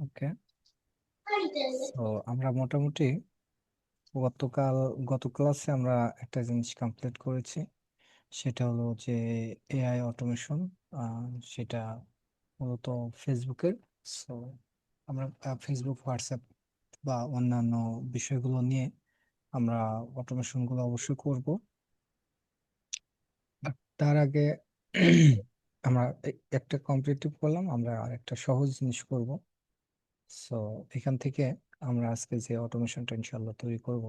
ওকে, তো আমরা মোটামুটি গতকাল গত ক্লাসে আমরা একটা জিনিস কমপ্লিট করেছি। সেটা হলো যে এআই অটোমেশন, সেটা মূলত ফেসবুকের। সো আমরা ফেসবুক, হোয়াটসঅ্যাপ বা অন্যান্য বিষয়গুলো নিয়ে আমরা অটোমেশন গুলো অবশ্যই করব। But তার আগে আমরা একটা কম্পিটিটিভ করলাম, আমরা আর একটা সহজ জিনিস করব। সো এখান থেকে আমরা আজকে যে অটোমেশনটা ইনশাল্লাহ তৈরি করব,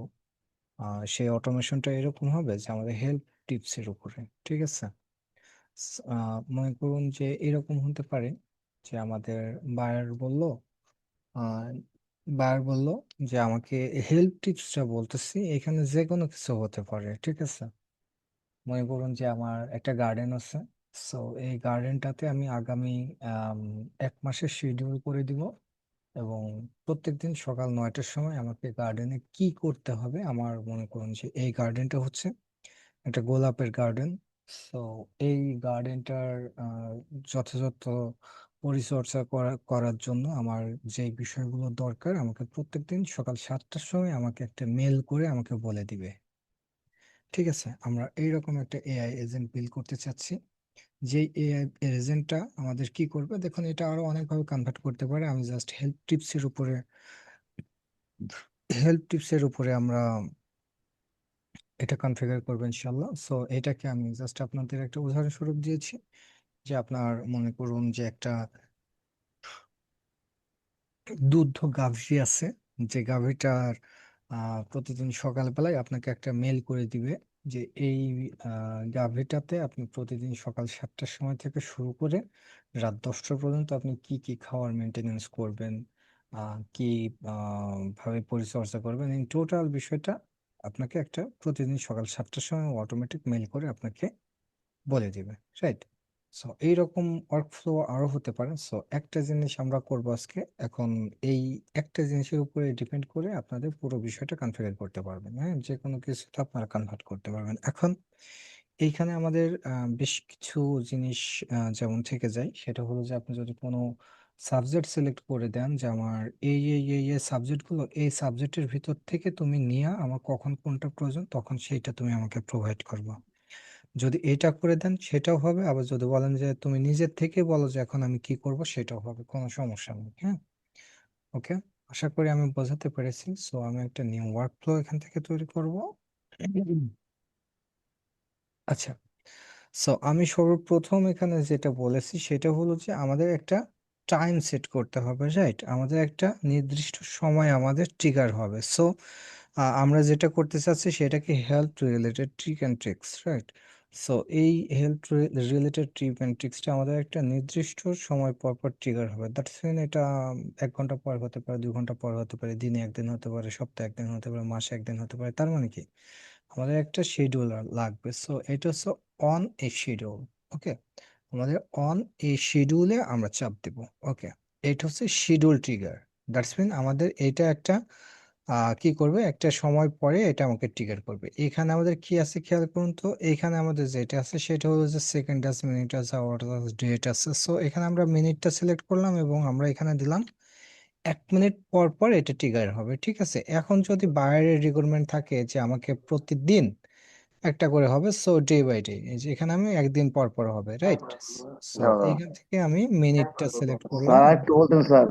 সেই অটোমেশনটা এরকম হবে যে আমাদের হেল্প টিপস এর উপরে। ঠিক আছে? মনে করুন যে এরকম হতে পারে যে আমাদের বায়ার বলল, আহ বায়ার বলল যে আমাকে হেল্প টিপসটা বলতেছি, এখানে যে কোনো কিছু হতে পারে। ঠিক আছে? মনে করুন যে আমার একটা গার্ডেন আছে। সো এই গার্ডেনটাতে আমি আগামী আম, 1 মাসের শিডিউল করে দিব, এবং প্রত্যেকদিন সকাল 9টার সময় আমাকে গার্ডেনে কি করতে হবে। আমার মনে করুন যে এই গার্ডেনটা হচ্ছে একটা গোলাপের গার্ডেন। সো এই গার্ডেনটার যথাযথ পরিচর্যা করার জন্য আমার যে বিষয়গুলো দরকার, আমাকে প্রত্যেকদিন সকাল 7টার সময় আমাকে একটা মেল করে আমাকে বলে দিবে। ঠিক আছে? আমরা এইরকম একটা এআই এজেন্ট বিল্ড করতে চাচ্ছি। যে এআই এজেন্টটা আমাদের কি করবে, দেখুন এটা আরো অনেকভাবে কনভার্ট করতে পারে। আমি জাস্ট হেল্প টিপসের উপরে আমরা এটা কনফিগার করবো ইনশাল্লাহ। সো এটাকে আমি জাস্ট আপনাদের একটা উদাহরণস্বরূপ দিয়েছি, যে আপনার মনে করুন যে একটা দুগ্ধ গাভী আছে, যে গাভীটার প্রতিদিন সকালবেলায় আপনাকে একটা মেল করে দিবে যে এই গাভীটাতে আপনি প্রতিদিন সকাল 7টার সময় থেকে শুরু করে রাত 10টা পর্যন্ত আপনি কি কি খাওয়ার মেনটেনেন্স করবেন, কি ভাবে পরিচর্যা করবেন, এই টোটাল বিষয়টা আপনাকে একটা প্রতিদিন সকাল 7টার সময় অটোমেটিক মেল করে আপনাকে বলে দিবে। রাইট? সো এইরকম ওয়ার্কফ্লো আরো হতে পারে। সো একটা জিনিস আমরা করবো আজকে। এখন এই একটা জিনিসের উপরে ডিপেন্ড করে আপনাদের পুরো বিষয়টা কনফিগার করতে পারবেন। হ্যাঁ, যে কোনো কিছুতে আপনারা কনভার্ট করতে পারবেন। এখন এইখানে আমাদের বেশ কিছু জিনিস যেমন থেকে যায়, সেটা হলো যে আপনি যদি কোনো সাবজেক্ট সিলেক্ট করে দেন যে আমার এই সাবজেক্ট গুলো, এই সাবজেক্টের ভিতর থেকে তুমি নিয়ে আমার কখন কোনটা প্রয়োজন তখন সেইটা তুমি আমাকে প্রোভাইড করবে। যদি এটা করে দেন সেটাও হবে, আবার যদি বলেন যে তুমি নিজের থেকে বলো যে এখন আমি কি করব, সেটাও হবে, কোনো সমস্যা নেই। হ্যাঁ, ওকে, আশা করি আমি বোঝাতে পেরেছি। সো আমি একটা নিউ ওয়ার্ক ফ্লো এখান থেকে তৈরি করব। আচ্ছা, সো আমি সর্বপ্রথম এখানে যেটা বলেছি সেটা হলো যে আমাদের একটা টাইম সেট করতে হবে। রাইট? আমাদের একটা নির্দিষ্ট সময় আমাদের ট্রিগার হবে। সো আমরা যেটা করতে চাচ্ছি সেটাকে health related trick and tricks. Right? So এই হেলথ রিলেটেড ট্রিক অ্যান্ড ট্রিক্সটা আমাদের একটা নির্দিষ্ট সময় পর পর ট্রিগার হবে। দ্যাটস মিন এটা 1 ঘন্টা পর হতে পারে, 2 ঘন্টা পর হতে পারে, দিনে একদিন হতে পারে, সপ্তাহে একদিন হতে পারে, মাসে একদিন হতে পারে। তার মানে কি, আমাদের একটা শিডিউল লাগবে। সো এটা হচ্ছে অন এ শিডিউল। ওকে, আমাদের অন এই শিডিউলে আমরা চাপ দিব। ওকে, এটা হচ্ছে শিডিউল ট্রিগার। দ্যাটস মিন আমাদের এটা একটা কি করবে, একটা সময় পরে এটা আমাকে ট্রিগার করবে। এখানে আমাদের কি আছে খেয়াল করুন তো, এখানে আমাদের যেটা আছে সেটা হলো যে সেকেন্ড আছে, মিনিট আছে, আওয়ার আছে, ডেট আছে। সো এখানে আমরা মিনিটটা সিলেক্ট করলাম এবং আমরা এখানে দিলাম 1 মিনিট পর পর এটা ট্রিগার হবে। ঠিক আছে? এখন যদি বাইরের রিকোয়ারমেন্ট থাকে যে আমাকে প্রতিদিন একটা করে হবে, সো ডে বাই ডে, এই যে এখানে আমি একদিন পর পর হবে। রাইট? সো হ্যাঁ, এইখান থেকে আমি মিনিটটা সিলেক্ট করলাম স্যার একটু এবং বলতেন স্যার।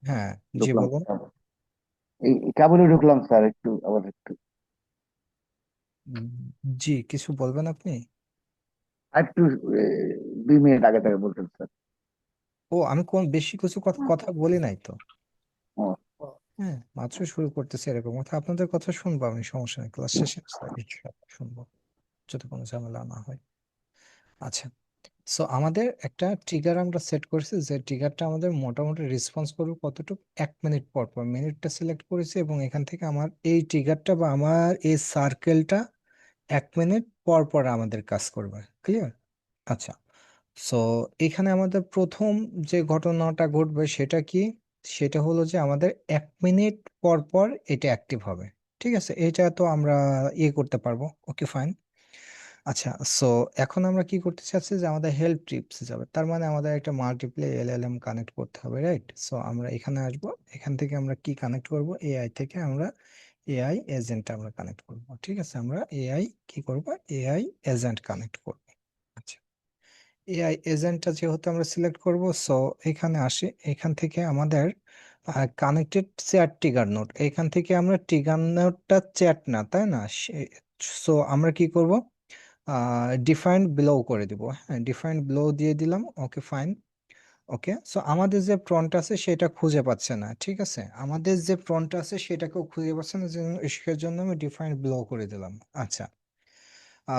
হ্যাঁ, জি ঢুকলাম বলুন। স্যার, এই কেবলই ঢুকলাম স্যার, একটু আবার একটু উম, জি, কিছু বলবেন আপনি? একটু 2 মিনিট আগে থেকে বলতেন স্যার। ও, আমি কোন বেশি কিছু কথা কথা বলি নাই তো। ও, হ্যাঁ, মাত্র শুরু করতেছি, এরকম কথা আপনাদের কথা শুনবো আমি, সমস্যা নেই, ক্লাস শেষে শুনবো, যদি কোনো ঝামেলা না হয়। আচ্ছা, সো আমাদের একটা ট্রিগার আমরা সেট করেছি, যে ট্রিগারটা আমাদের মোটামুটি রেসপন্স করবে কতটুকু, 1 মিনিট পর পর। মিনিটটা সিলেক্ট করেছি এবং এখান থেকে আমার এই ট্রিগারটা বা আমার এই সার্কেলটা 1 মিনিট পর পর আমাদের কাজ করবে। ক্লিয়ার? আচ্ছা, সো এখানে আমাদের প্রথম যে ঘটনাটা ঘটবে সেটা কি, সেটা হলো যে আমাদের 1 মিনিট পর পর এটা অ্যাক্টিভ হবে। ঠিক আছে? এটা তো আমরা ইয়ে করতে পারবো। ওকে, ফাইন। আচ্ছা, সো এখন আমরা কি করতে চাচ্ছি যে আমাদের হেল্প ট্রিপস যাবে, তার মানে আমাদের একটা মাল্টিপ্লে এলএলএম কানেক্ট করতে হবে, রাইট? সো আমরা এখানে আসব, এখান থেকে আমরা কি কানেক্ট করব, এআই থেকে আমরা এআই এজেন্ট আমরা কানেক্ট করব। ঠিক আছে, আমরা এআই কি করব, এআই এজেন্ট কানেক্ট করব। আচ্ছা, এআই এজেন্টটা যেহেতু আমরা সিলেক্ট করব, সো এখানে আসি, এখান থেকে আমাদের কানেক্টেড চ্যাট ট্রিগার নোড, এখান থেকে আমরা ট্রিগার নোডটা চ্যাট না, তাই না? সো আমরা কি করব, ডিফাইন্ড ব্লো করে দিব। হ্যাঁ, ডিফাইন্ড ব্লো দিয়ে দিলাম, ওকে ফাইন। ওকে, সো আমাদের যে প্রন্ট আছে সেটা খুঁজে পাচ্ছে না, ঠিক আছে, আমাদের যে প্রন্ট আছে সেটাকেও খুঁজে পাচ্ছে না, সেজন্য আমি ডিফাইন্ড ব্লো করে দিলাম। আচ্ছা,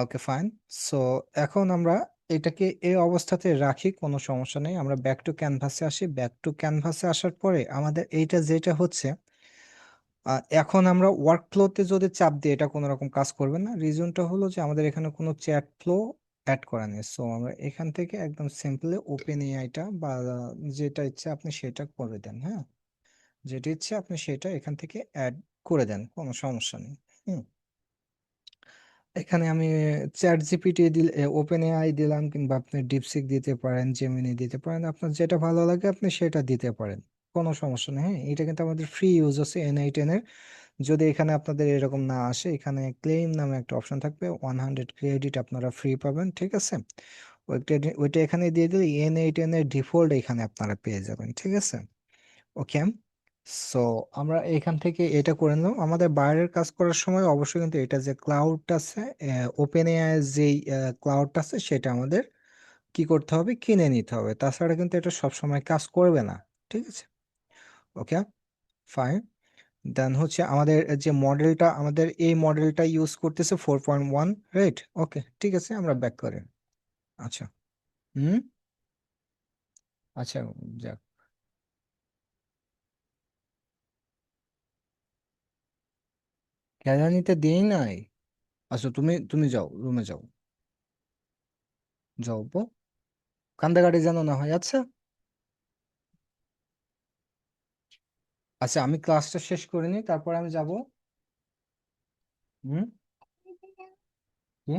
ওকে ফাইন। সো এখন আমরা এটাকে এই অবস্থাতে রাখি, কোনো সমস্যা নেই, আমরা ব্যাক টু ক্যানভাসে আসি। ব্যাক টু ক্যানভাসে আসার পরে আমাদের এইটা যেটা হচ্ছে, এখন আমরা ওয়ার্ক ফ্লোতে যদি চাপ দিই এটা কোনো রকম কাজ করবে না। রিজনটা হলো যে আমাদের এখানে কোনো চ্যাট ফ্লো অ্যাড করা নেই। সো আমরা এখান থেকে একদম সিম্পলি ওপেন এআইটা বা যেটা ইচ্ছে আপনি সেটা করে দেন। হ্যাঁ, যেটা ইচ্ছে আপনি সেটা এখান থেকে অ্যাড করে দেন, কোনো সমস্যা নেই। হুম, এখানে আমি চ্যাট জিপিটি দিল, ওপেন এআই দিলাম, কিংবা আপনি ডিপসিক দিতে পারেন, জেমিনি দিতে পারেন, আপনার যেটা ভালো লাগে আপনি সেটা দিতে পারেন, কোনো সমস্যা নেই। হ্যাঁ, এটা কিন্তু আমাদের ফ্রি ইউজ আছে N8N এর। যদি এখানে আপনাদের এরকম না আসে, এখানে ক্লেম নামে একটা অপশন থাকবে, 100 ক্রেডিট আপনারা ফ্রি পাবেন, ঠিক আছে? ওইটা এখানে দিয়ে দিলে N8N এর ডিফল্ট এখানে আপনারা পেয়ে যাবেন, ঠিক আছে? ওকে, সো আমরা এখান থেকে এটা করে নিলাম। আমাদের বাইরের কাজ করার সময় অবশ্যই কিন্তু এটা যে ক্লাউডটা আছে, ওপেন এআই যে ক্লাউডটা আছে সেটা আমাদের কি করতে হবে, কিনে নিতে হবে, তাছাড়া কিন্তু এটা সবসময় কাজ করবে না, ঠিক আছে? Okay fine. দেন হচ্ছে আমাদের যে মডেলটা, আমাদের এই মডেলটা ইউজ করতেছে 4.1, রাইট? ওকে, ঠিক আছে, আমরা ব্যাক করি। আচ্ছা, হুম, আচ্ছা, যাক, কেরানিতে দেই নাই। আচ্ছা, তুমি তুমি যাও, রুমে যাও, যাও বো, কান্দাকাটি যেন না হয়। আচ্ছা, আচ্ছা, আমি ক্লাসটা শেষ করে নিই, তারপর আমি যাব। হুম, কি?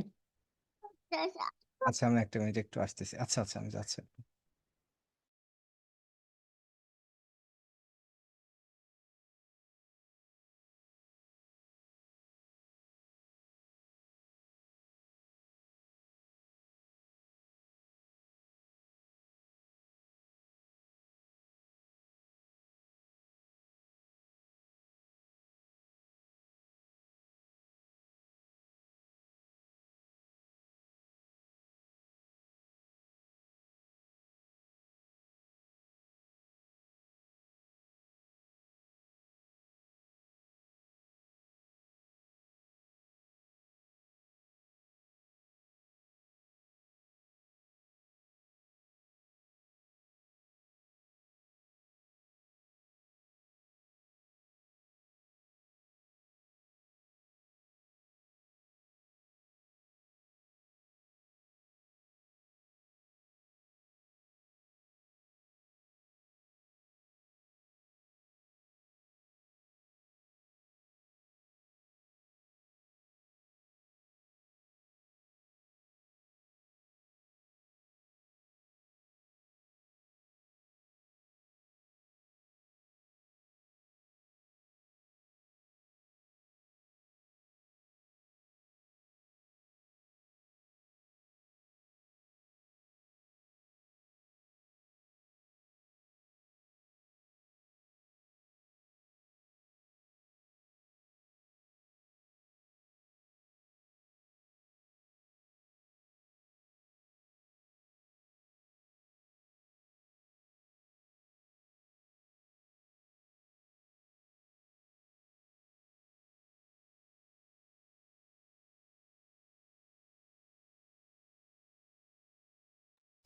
আচ্ছা, আমি একটা মিনিট একটু আসতেছি। আচ্ছা আচ্ছা, আমি যাচ্ছি।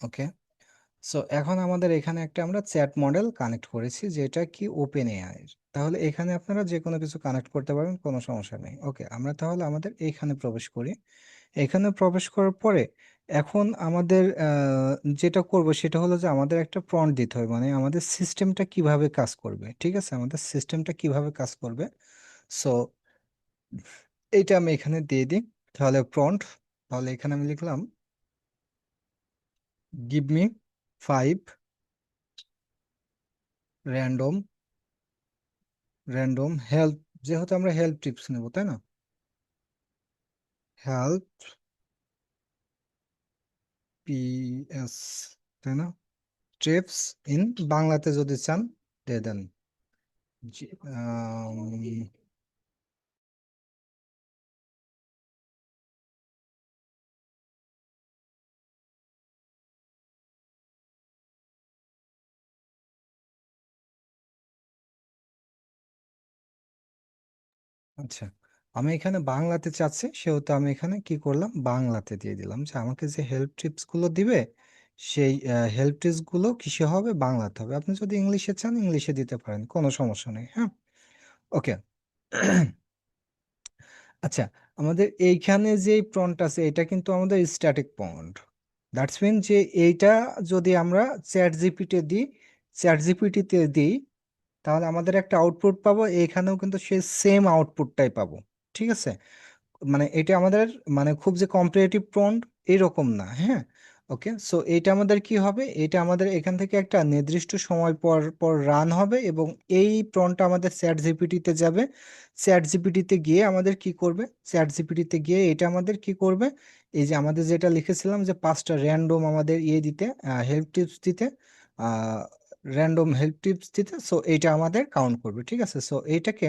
ওকে, সো এখন আমাদের এখানে একটা আমরা চ্যাট মডেল কানেক্ট করেছি, যেটা কি ওপেন এআই এর। তাহলে এখানে আপনারা যে কোনো কিছু কানেক্ট করতে পারবেন, কোনো সমস্যা নেই। ওকে, আমরা তাহলে আমাদের এইখানে প্রবেশ করি। এখানে প্রবেশ করার পরে এখন আমাদের যেটা করব সেটা হলো যে আমাদের একটা প্রম্পট দিতে হবে, মানে আমাদের সিস্টেমটা কিভাবে কাজ করবে, ঠিক আছে, আমাদের সিস্টেমটা কিভাবে কাজ করবে। সো এইটা আমি এখানে দিয়ে দিই, তাহলে প্রম্পট তাহলে এখানে আমি লিখলাম গিভ মি 5 র্যান্ডম হেল্প, যেহেতু আমরা হেল্প টিপস নেব তাই না, হেল্প পিএস, তাই না, টিপস ইন বাংলাতে যদি চান দিয়ে দেন। জি, আচ্ছা, আমি এখানে বাংলাতে চাচ্ছি, সেহেতু আমি এখানে কি করলাম, বাংলাতে দিয়ে দিলাম যে আমাকে যে হেল্প টিপস গুলো দিবে সেই হেল্প টিপস গুলো কিসে হবে, বাংলাতে হবে। আপনি যদি ইংলিশে চান ইংলিশে দিতে পারেন, কোনো সমস্যা নেই। হ্যাঁ, ওকে। আচ্ছা, আমাদের এইখানে যে প্রম্পট আছে এটা কিন্তু আমাদের স্ট্যাটিক প্রম্পট। দ্যাটস মিন যে এইটা যদি আমরা চ্যাট জিপিটিতে দিই তাহলে আমাদের একটা আউটপুট পাবো, এখানেও কিন্তু সেই সেম আউটপুটটাই পাবো। ঠিক আছে, মানে এটা আমাদের মানে খুব যে কম্পিটিটিভ প্রম্পট এরকম না। হ্যাঁ, ওকে। সো এটা আমাদের কি হবে, এটা আমাদের এখান থেকে একটা নির্দিষ্ট সময় পর পর রান হবে এবং এই প্রম্পটটা আমাদের চ্যাট জিপিটিতে যাবে। চ্যাট জিপিটিতে গিয়ে আমাদের কি করবে, চ্যাট জিপিটিতে গিয়ে এটা আমাদের কি করবে, এই যে আমাদের যেটা লিখেছিলাম যে 5টা র্যান্ডম আমাদের ইয়ে দিতে, হেল্প টিপস দিতে, র্যান্ডম হেল্প টিপস দিতে, সো এইটা আমাদের কাউন্ট করবে। ঠিক আছে, সো এইটাকে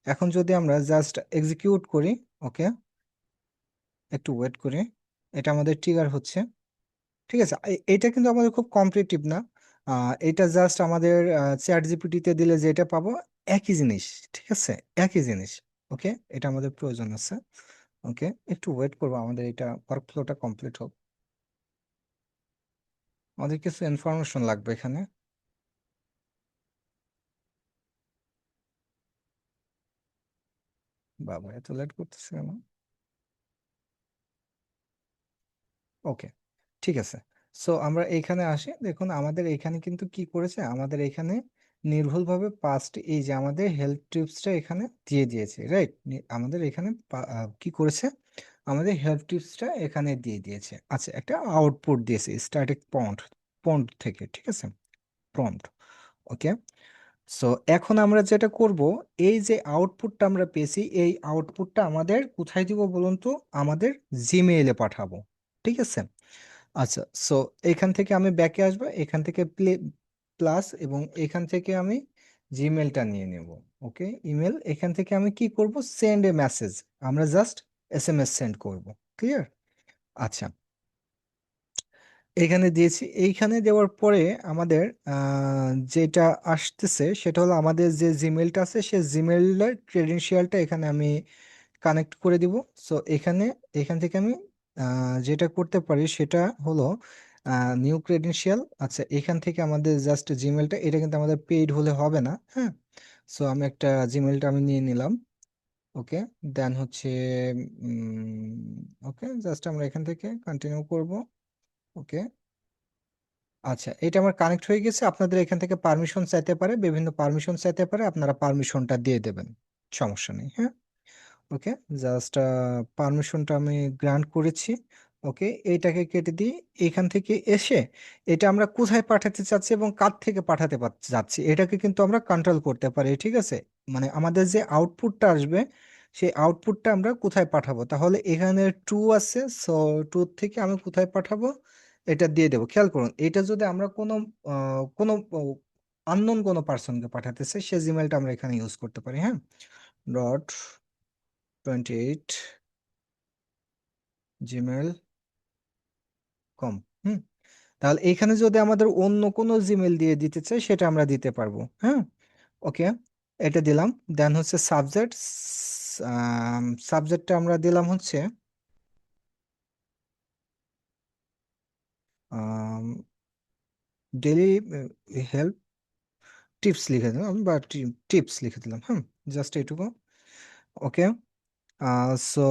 এখন যদি আমরা জাস্ট এক্সিকিউট করি, ওকে, একটু ওয়েট করি, এটা আমাদের ট্রিগার হচ্ছে। ঠিক আছে, এটা কিন্তু আমাদের খুব কম্পিটিটিভ না, এটা জাস্ট আমাদের চ্যাট জিপিটিতে দিলে যেটা পাবো একই জিনিস। ঠিক আছে, একই জিনিস। ওকে, এটা আমাদের প্রয়োজন আছে। ওকে, একটু ওয়েট করবো, আমাদের এটা ওয়ার্কফ্লোটা কমপ্লিট হোক। আমাদের কিছু ইনফরমেশন লাগবে এখানে। বাবা, এত লেট করতেছে কেন? ওকে, ঠিক আছে। সো আমরা এইখানে আসি, দেখুন আমাদের এখানে কিন্তু কি করেছে, আমাদের এখানে নির্ভুলভাবে পাস্ট এই যে আমাদের হেল্প টিপসটা এখানে দিয়ে দিয়েছে, রাইট। আমাদের এখানে কি করেছে, আমাদের হেল্প টিপসটা এখানে দিয়ে দিয়েছে। আচ্ছা, একটা আউটপুট দিয়েছে স্ট্যাটিক পন্ট থেকে। ঠিক আছে, প্রম্পট। ওকে, সো এখন আমরা যেটা করব, এই যে আউটপুটটা আমরা পেয়েছি এই আউটপুটটা আমাদের কোথায় দিব বলুন তো, আমাদের জিমেইলে পাঠাবো। ঠিক আছে, আচ্ছা। সো এখান থেকে আমি ব্যাকে আসবো, এখান থেকে প্লাস এবং এখান থেকে আমি জিমেলটা নিয়ে নেব। ওকে, ইমেল, এখান থেকে আমি কি করব, সেন্ড এ মেসেজ, আমরা জাস্ট এসএমএস সেন্ড করব। ক্লিয়ার? আচ্ছা, এখানে দিয়েছি, এইখানে দেওয়ার পরে আমাদের যেটা আসতেছে সেটা হলো আমাদের যে জিমেলটা আছে সেই জিমেলের ক্রেডেনশিয়ালটা এখানে আমি কানেক্ট করে দিব। সো এখান থেকে আমি যেটা করতে পারি সেটা হলো নিউ ক্রেডেনশিয়াল। আচ্ছা, এখান থেকে আমাদের জাস্ট জিমেলটা, এটা কিন্তু আমাদের পেইড হলে হবে না। হ্যাঁ, সো আমি একটা জিমেলটা আমি নিয়ে নিলাম। ওকে, দেন হচ্ছে ওকে, জাস্ট আমরা এখান থেকে কন্টিনিউ করব। ওকে, আচ্ছা, এটা আমার কানেক্ট হয়ে গেছে। আপনাদের এখান থেকে পারমিশন চাইতে পারে, বিভিন্ন পারমিশন চাইতে পারে, আপনারা পারমিশনটা দিয়ে দেবেন, সমস্যা নেই। হ্যাঁ, ওকে, জাস্ট পারমিশনটা আমি গ্রান্ট করেছি। ওকে, এইটাকে কেটে দিই। এখান থেকে এসে এটা আমরা কোথায় পাঠাতে চাচ্ছি এবং কার থেকে পাঠাতে যাচ্ছি এটাকে কিন্তু আমরা কন্ট্রোল করতে পারি। ঠিক আছে, মানে আমাদের যে আউটপুটটা আসবে সেই আউটপুটটা আমরা কোথায় পাঠাবো, তাহলে এখানে ট্রু আছে, সো ট্রু থেকে আমি কোথায় পাঠাবো এটা দিয়ে দেবো। খেয়াল করুন, এটা যদি আমরা কোনো আননোন কোনো পার্সনকে পাঠাতে চাই সে জিমেলটা আমরা এখানে ইউজ করতে পারি। হ্যাঁ, ডট 28 gmail.com। হুম, তাহলে এইখানে যদি আমাদের অন্য কোনো জিমেল দিয়ে দিতে চাই সেটা আমরা দিতে পারবো। হ্যাঁ, ওকে, এটা দিলাম। দেন হচ্ছে সাবজেক্ট, সাবজেক্টটা আমরা দিলাম হচ্ছে ডেইলি হেল্প টিপস লিখে দিলাম বা টিপস লিখে দিলাম। হুম, জাস্ট এইটুকু। ওকে, সো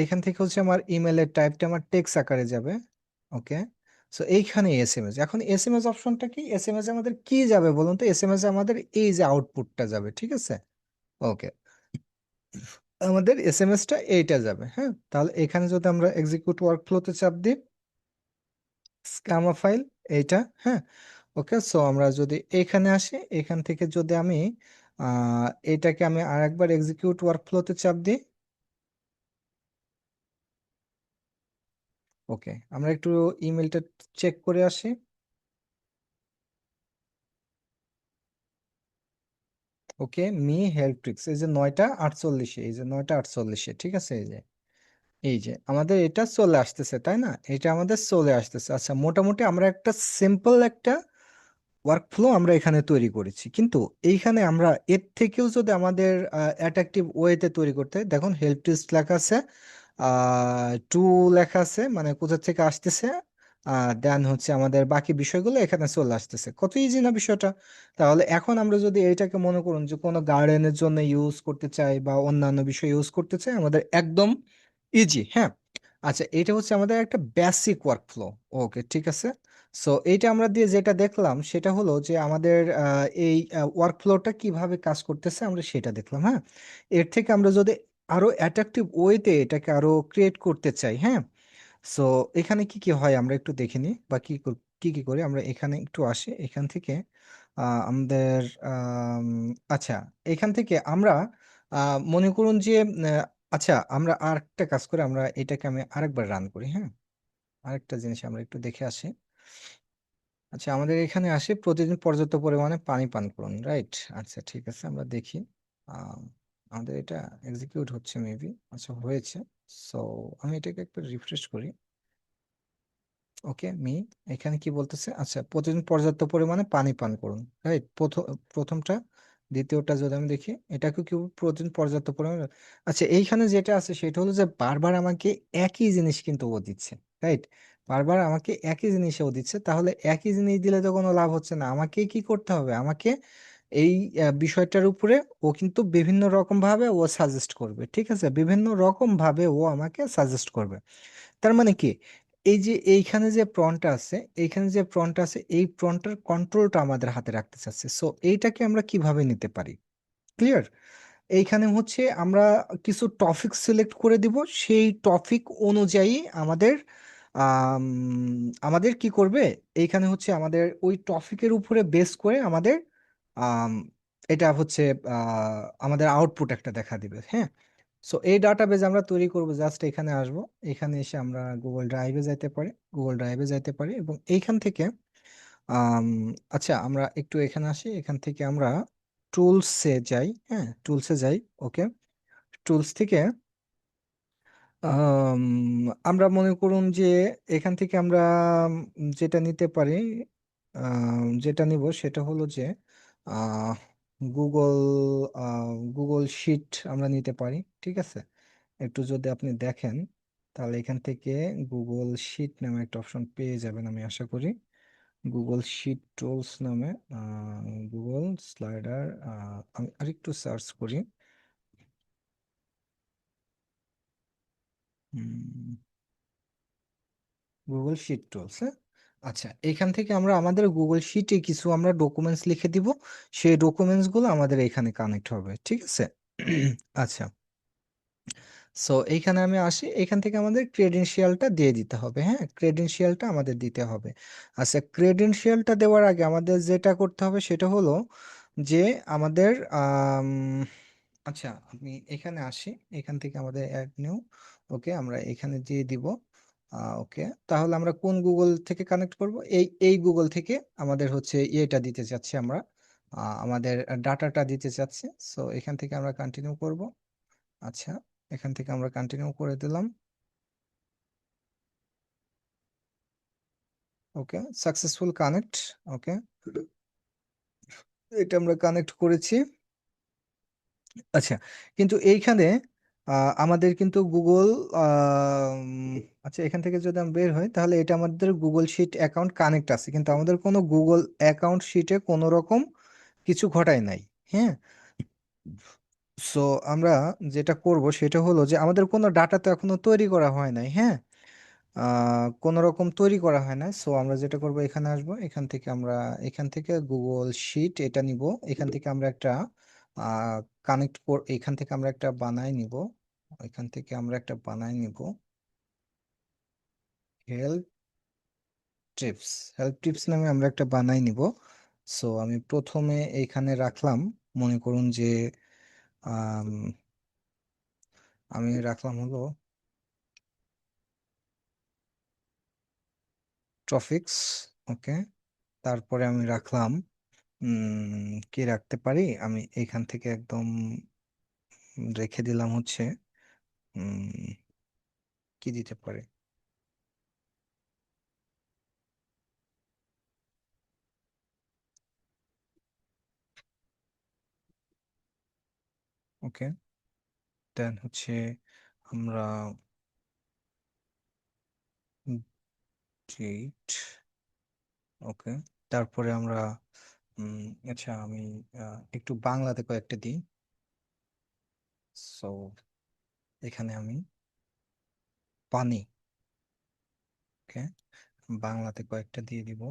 এখান থেকে হচ্ছে আমার ইমেলের টাইপটা আমার টেক্সট আকারে যাবে। ওকে, সো এইখানে এসএমএস, এখন এসএমএস অপশনটা কি, এসএমএস আমাদের কি যাবে বলুন তো, এসএমএস আমাদের এই যে আউটপুটটা যাবে। ঠিক আছে, ওকে, আমাদের এসএমএসটা এইটা যাবে। হ্যাঁ, তাহলে এখানে যদি আমরা এক্সিকিউট ওয়ার্কফ্লোতে চাপ দিই, স্কামা ফাইল এইটা। হ্যাঁ, ওকে। সো আমরা যদি এখানে আসি, এখান থেকে যদি আমি এটাকে আমি আরেকবার এক্সিকিউট ওয়ার্কফ্লোতে চাপ দিই, ওকে, আমরা একটু ইমেলটা চেক করে আসি। ওকে, মি হেল্প ট্রিক্স, এই যে 9টা 48, এই যে 9টা 48, ঠিক আছে। এই যে আমাদের এটা চলে আসতেছে, তাই না? এটা আমাদের চলে আসতেছে। আচ্ছা, মোটামুটি আমরা একটা সিম্পল একটা ওয়ার্কফ্লো আমরা এখানে তৈরি করেছি, কিন্তু এইখানে আমরা এর থেকেও যদি আমাদের অ্যাট্রাকটিভ ওয়েতে তৈরি করতে হয়, দেখুন হেল্প টেক্সট লেখা আছে, টু লেখা আছে, মানে কোথা থেকে আসতেছে, দেন হচ্ছে আমাদের বাকি বিষয়গুলো এখানে চলে আসতেছে। কত ইজি না বিষয়টা? তাহলে এখন আমরা যদি এইটাকে মনে করুন যে কোনো গার্ডেনের জন্য ইউজ করতে চাই বা অন্যান্য বিষয় ইউজ করতে চাই, আমাদের একদম ইজি। হ্যাঁ, আচ্ছা, এটা হচ্ছে আমাদের একটা বেসিক ওয়ার্কফ্লো। ওকে, ঠিক আছে। সো এইটা আমরা দিয়ে যেটা দেখলাম সেটা হলো যে আমাদের এই ওয়ার্কফ্লোটা কিভাবে কাজ করতেছে আমরা সেটা দেখলাম। হ্যাঁ, এর থেকে আমরা যদি আরো অ্যাট্রাকটিভ ওয়েতে এটাকে আরো ক্রিয়েট করতে চাই, হ্যাঁ, সো এখানে কি কি হয় আমরা একটু দেখে নিই, বা কি কি করি আমরা। এখানে একটু আসি, এখান থেকে আমাদের আচ্ছা, এখান থেকে আমরা মনে করুন যে আচ্ছা, আমরা আরেকটা কাজ করে আমরা এটাকে আমি আরেকবার রান করি। হ্যাঁ, আরেকটা জিনিস আমরা একটু দেখে আসি। আচ্ছা, আমাদের এখানে আসে প্রতিদিন পর্যাপ্ত পরিমাণে পানি পান করুন, রাইট? আচ্ছা, ঠিক আছে, আমরা দেখি। আহ, আমাদের এটা এক্সিকিউট হচ্ছে মেবি। আচ্ছা, হয়েছে। সো আমি এটাকে একটু রিফ্রেশ করি। ওকে, এখানে কি বলতেছে? আচ্ছা, প্রতিদিন পর্যাপ্ত পরিমাণে পানি পান করুন, রাইট? প্রথমটা। দ্বিতীয়টা যদি আমি দেখি, এটাকে কি প্রতিদিন পর্যাপ্ত পরিমাণে। আচ্ছা, এইখানে যেটা আছে সেটা হলো যে বারবার আমাকে একই জিনিস কিন্তু ও দিচ্ছে, রাইট? বারবার আমাকে একই জিনিস ও দিচ্ছে, তাহলে একই জিনিস দিলে তো কোনো লাভ হচ্ছে না। আমাকে কি করতে হবে? আমাকে এই বিষয়টার উপরে ও কিন্তু বিভিন্ন রকম ভাবে ও সাজেস্ট করবে, ঠিক আছে? বিভিন্ন রকম ভাবে ও আমাকে সাজেস্ট করবে। তার মানে কি, এই যে এইখানে যে প্রনটা আছে, এই প্রনটার কন্ট্রোলটা আমাদের হাতে রাখতে চাচ্ছে। সো এইটাকে আমরা কিভাবে নিতে পারি? ক্লিয়ার? এইখানে হচ্ছে আমরা কিছু টপিক সিলেক্ট করে দিব, সেই টপিক অনুযায়ী আমাদের আম, আমাদের কি করবে, এইখানে হচ্ছে আমাদের ওই টপিকের উপরে বেস করে আমাদের আম, এটা হচ্ছে আমাদের আউটপুট একটা দেখা দিবে। হ্যাঁ, সো এই ডাটাবেজ আমরা তৈরি করব। জাস্ট এখানে আসব, এখানে এসে আমরা গুগল ড্রাইভে যাইতে পারি এবং এইখান থেকে আম, আচ্ছা, আমরা একটু এখানে আসি, এখান থেকে আমরা টুলসে যাই। হ্যাঁ, টুলসে যাই। ওকে, টুলস থেকে আম, আমরা মনে করুন যে এখান থেকে আমরা যেটা নিতে পারি, যেটা নিব সেটা হলো যে আহ, গুগল গুগল শিট আমরা নিতে পারি, ঠিক আছে। একটু যদি আপনি দেখেন, তাহলে এখান থেকে গুগল শিট নামে একটা অপশন পেয়ে যাবেন আমি আশা করি। গুগল শিট টুলস নামে গুগল স্লাইডার, আমি আরেকটু সার্চ করি। গুগল শিট টুলস, হ্যাঁ। আচ্ছা, এখান থেকে আমরা আমাদের গুগল শিটে কিছু আমরা ডকুমেন্টস লিখে দিব, সেই ডকুমেন্টস গুলো আমাদের এখানে কানেক্ট হবে, ঠিক আছে। আচ্ছা, সো এইখানে আমি আসি, এখান থেকে আমাদের ক্রেডেনশিয়ালটা দিয়ে দিতে হবে। হ্যাঁ, ক্রেডেনশিয়ালটা আমাদের দিতে হবে। আচ্ছা, ক্রেডেনশিয়ালটা দেওয়ার আগে আমাদের যেটা করতে হবে সেটা হলো যে আমাদের আচ্ছা, আমি এখানে আসি, এখান থেকে আমাদের অ্যাড নিউ। ওকে, আমরা এখানে দিয়ে দিব। ওকে, তাহলে আমরা কোন গুগল থেকে কানেক্ট করব? এই গুগল থেকে আমাদের হচ্ছে ইয়েটা দিতে চাচ্ছি আমরা, আমাদের ডাটাটা দিতে চাচ্ছি। সো এখান থেকে আমরা কন্টিনিউ করব। আচ্ছা, এখান থেকে আমরা কন্টিনিউ করে দিলাম। ওকে, সাকসেসফুল কানেক্ট। ওকে, এটা আমরা কানেক্ট করেছি। আচ্ছা, কিন্তু এইখানে আমাদের কিন্তু গুগল, আচ্ছা, এখান থেকে যদি আমি বের হই, তাহলে এটা আমাদের গুগল শিট অ্যাকাউন্ট কানেক্ট আছে, কিন্তু আমাদের কোনো গুগল অ্যাকাউন্ট শিটে কোনো রকম কিছু ঘটায় নাই। হ্যাঁ, সো আমরা যেটা করব সেটা হলো যে আমাদের কোনো ডাটা তো এখনো তৈরি করা হয় নাই। হ্যাঁ, কোনো রকম তৈরি করা হয় না। সো আমরা যেটা করব, এখানে আসবো, এখান থেকে আমরা এখান থেকে গুগল শিট এটা নিব। এখান থেকে আমরা একটা কানেক্ট এখান থেকে আমরা একটা বানাই নিব, এখান থেকে আমরা একটা বানাই নিব হেল্প টিপস। হেল্প টিপস নামে আমরা একটা বানাই নিব। সো আমি প্রথমে এইখানে রাখলাম, মনে করুন যে আম, আমি রাখলাম হলো টপিক্স। ওকে, তারপরে আমি রাখলাম কি রাখতে পারি, আমি এখান থেকে একদম রেখে দিলাম হচ্ছে উম, কি দিতে পারে। ওকে, দেন হচ্ছে আমরা ডেট। ওকে, তারপরে আমরা উম, আচ্ছা আমি একটু বাংলাতে কয়েকটা দিই। সো এখানে আমি পানি, ওকে, বাংলাতে কয়েকটা দিয়ে দিব।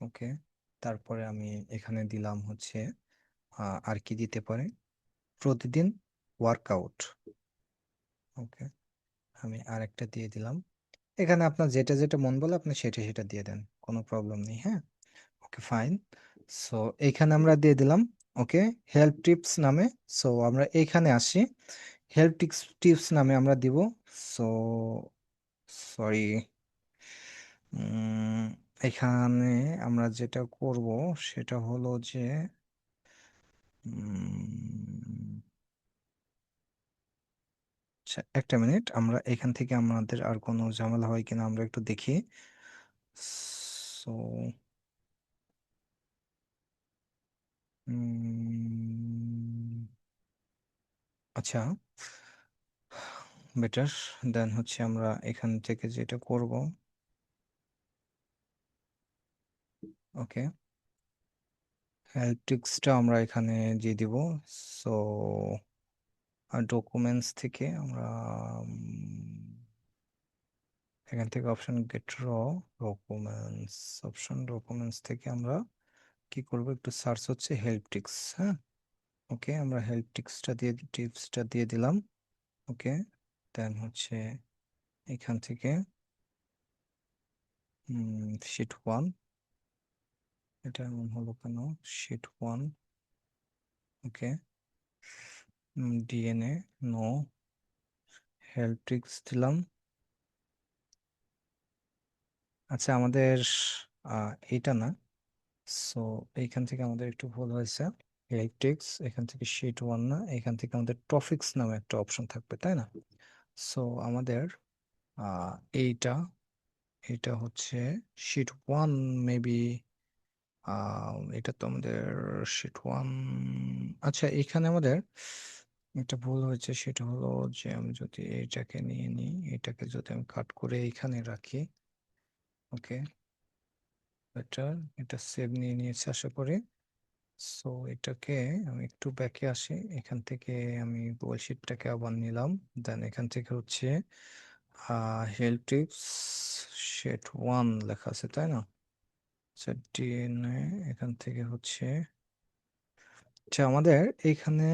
ওকে, তারপরে আমি এখানে দিলাম হচ্ছে আর কি দিতে পারে, প্রতিদিন ওয়ার্কআউট। ওকে, আমি আরেকটা দিয়ে দিলাম। এখানে আপনার যেটা যেটা মন বলে আপনি সেটা সেটা দিয়ে দেন, কোনো প্রবলেম নেই। হ্যাঁ, ওকে ফাইন। সো এইখানে আমরা দিয়ে দিলাম ওকে হেল্প টিপস নামে। সো আমরা এইখানে আসি, হেল্প টিপস টিপস নামে আমরা দিব। সো সরি, এখানে আমরা যেটা করব সেটা হলো যে উম, আচ্ছা একটা মিনিট, আমরা এখান থেকে আমাদের আর কোনো ঝামেলা হয় কিনা আমরা একটু দেখি। সো আচ্ছা, বেটার। দেন হচ্ছে আমরা এখান থেকে যেটা করব, ওকে, হেল্প টিক্সটা আমরা এখানে দিয়ে দিব। সো ডকুমেন্টস থেকে আমরা এখান থেকে অপশন গেট র ডকুমেন্টস, অপশন ডকুমেন্টস থেকে আমরা কি করব, একটু সার্চ হচ্ছে হেল্প টিক্স। হ্যাঁ, ওকে, আমরা হেল্প টিপসটা দিয়ে দিলাম। ওকে, দেন হচ্ছে এখান থেকে শিট ওয়ান, এটা এমন হলো কেন, শিট ওয়ান। ওকে, ডিএনএ নো, হেল্প টিক্স দিলাম। আচ্ছা আমাদের এইটা না, সো এইখান থেকে আমাদের একটু ভুল হয়েছে। ইলেকট্রিক্স এখান থেকে শিট ওয়ান না, এখান থেকে আমাদের টপিক্স নামে একটা অপশন থাকবে, তাই না? সো আমাদের আহ, এইটা এটা হচ্ছে শিট ওয়ান মেবি, এটা তো আমাদের শিট ওয়ান। আচ্ছা এখানে আমাদের একটা ভুল হয়েছে, সেটা হলো যে আমি যদি এটাকে নিয়ে নিই, এটাকে যদি আমি কাট করে এইখানে রাখি। ওকে, বেটার, এটা সেভ নিয়ে নিয়েছে আশা করি। সো এটাকে আমি একটু ব্যাকে আসি, এখান থেকে আমি গুগল শিটটাকে আবার নিলাম। দেন এখান থেকে হচ্ছে হেল্প টিপস শিট ওয়ান লেখা আছে, তাই না? ডিএনএ এখান থেকে হচ্ছে, আচ্ছা আমাদের এখানে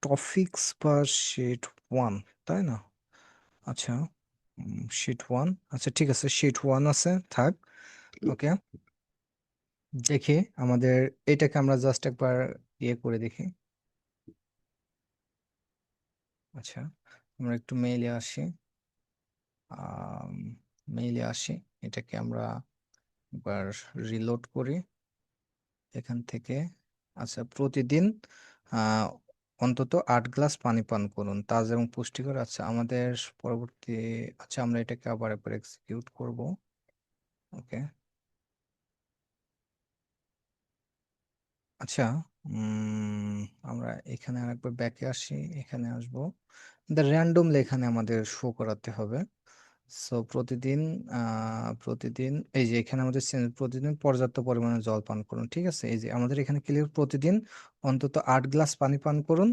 টপিক্স বা শিট ওয়ান, তাই না? আচ্ছা শিট ওয়ান, আচ্ছা ঠিক আছে, শিট ওয়ান আছে থাক। ওকে, দেখি আমাদের এটাকে আমরা জাস্ট একবার ইয়ে করে দেখি। আচ্ছা আমরা একটু মেইলে আসি, মেইলে আসি, এটাকে আমরা একবার রিলোড করি এখান থেকে। আচ্ছা প্রতিদিন আহ অন্তত 8 গ্লাস পানি পান করুন, তাজা এবং পুষ্টিকর। আচ্ছা আমাদের পরবর্তী, আচ্ছা আমরা এটাকে আবার একবার এক্সিকিউট করব। ওকে, আচ্ছা আমরা এখানে আরেকবার ব্যাকে আসি, এখানে আসবো, র্যান্ডমলি এখানে আমাদের শো করাতে হবে। সো প্রতিদিন প্রতিদিন এই যে এখানে আমাদের প্রতিদিন পর্যাপ্ত পরিমাণে জল পান করুন, ঠিক আছে। এই যে আমাদের এখানে ক্লিয়ার, প্রতিদিন অন্তত 8 গ্লাস পানি পান করুন,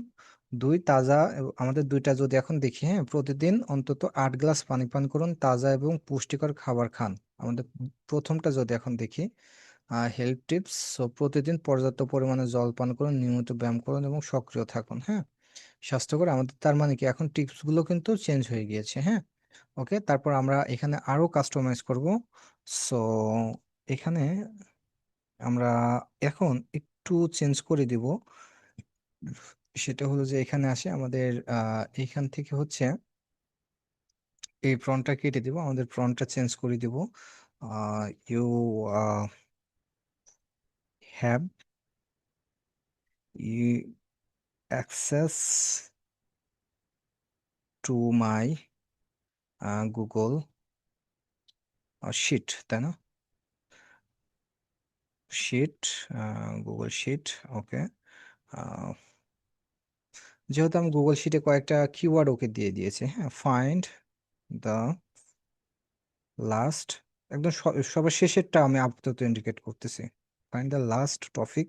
দুই তাজা আমাদের দুইটা যদি এখন দেখি, হ্যাঁ, প্রতিদিন অন্তত 8 গ্লাস পানি পান করুন, তাজা এবং পুষ্টিকর খাবার খান। আমাদের প্রথমটা যদি এখন দেখি, হেলথ টিপস, সো প্রতিদিন পর্যাপ্ত পরিমাণে জল পান করুন, নিয়মিত ব্যায়াম করুন এবং সক্রিয় থাকুন। হ্যাঁ, স্বাস্থ্যকর আমাদের তার মানে কি এখন টিপস গুলো কিন্তু চেঞ্জ হয়ে গিয়েছে। হ্যাঁ, ওকে, তারপর আমরা এখানে আরো কাস্টমাইজ করব। সো এখানে আমরা এখন একটু চেঞ্জ করে দিব। সেটা হলো যে এখানে আসে আমাদের এখান থেকে হচ্ছে এই ফ্রন্টটা কেটে দিব, আমাদের ফ্রন্টটা চেঞ্জ করে দিব। You have access to my Google sheet, তাই না? Sheet, Google sheet. ওকে, যেহেতু আমি গুগল শিটে কয়েকটা কিওয়ার্ড ওকে দিয়ে দিয়েছি। হ্যাঁ, ফাইন্ড দ্য লাস্ট, একদম সবার শেষেরটা আমি আপাতত ইন্ডিকেট করতেছি। Find the last topic,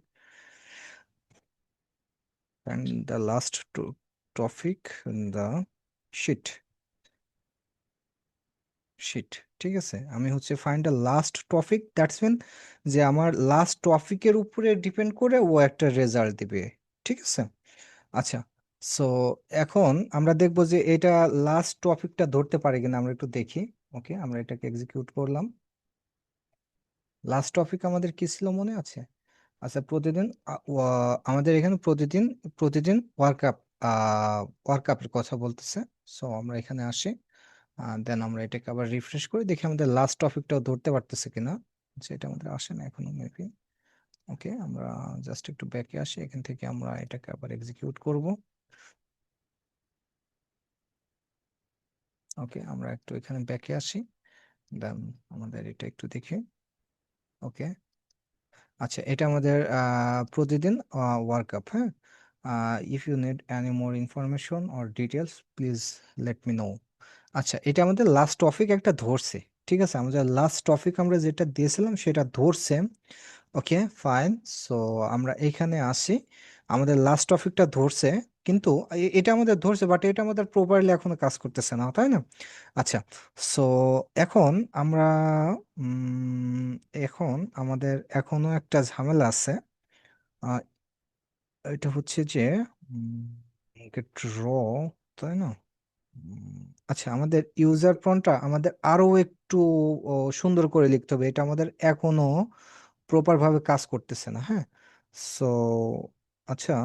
find the last topic the sheet, sheet. ঠিক আছে, আমি হচ্ছে find the last topic, that's mean যে আমার লাস্ট টপিকের উপরে ডিপেন্ড করে ও একটা রেজাল্ট দিবে। ঠিক আছে, আচ্ছা। সো এখন আমরা দেখব যে এটা লাস্ট টপিকটা ধরতে পারে কিনা, আমরা একটু দেখি। ওকে, আমরা এটাকে এক্সিকিউট করলাম। লাস্ট টপিক আমাদের কি ছিল মনে আছে? আচ্ছা, প্রতিদিন আমাদের এখানে প্রতিদিন প্রতিদিন ওয়ার্কআপ, ওয়ার্কআপের কথা বলতেছে। সো আমরা এখানে আসি, দেন আমরা এটাকে আবার রিফ্রেশ করে দেখি আমাদের লাস্ট টপিকটাও ধরতে পারতেছে কিনা। আচ্ছা, এটা আমাদের আসে না এখনো মেবি। ওকে, আমরা জাস্ট একটু ব্যাকে আসি, এখান থেকে আমরা এটাকে আবার এক্সিকিউট করব। ওকে, আমরা একটু এখানে ব্যাকে আসি, দেন আমাদের এটা একটু দেখি। ওকে, আচ্ছা, এটা আমাদের প্রতিদিন ওয়ার্কআপ। হ্যাঁ, if you need any more information or details please let me know. আচ্ছা, এটা আমাদের লাস্ট টপিক একটা ধরছে। ঠিক আছে, আমাদের লাস্ট টপিক আমরা যেটা দিয়েছিলাম সেটা ধরছে। ওকে, ফাইন। সো আমরা এখানে আসি, আমাদের লাস্ট টপিকটা ধরছে, কিন্তু এটা আমাদের ধরছে, বাট এটা আমাদের প্রপারলি এখনো কাজ করতেছে না, তাই না? আচ্ছা, সো এখন আমরা উম, এখন আমাদের এখনো একটা ঝামেলা আছে। আহ, এটা হচ্ছে যে র, তাই না? উম, আচ্ছা, আমাদের ইউজার ফ্রন্টটা আমাদের আরো একটু সুন্দর করে লিখতে হবে, এটা আমাদের এখনো প্রপার ভাবে কাজ করতেছে না। হ্যাঁ, সো আচ্ছা,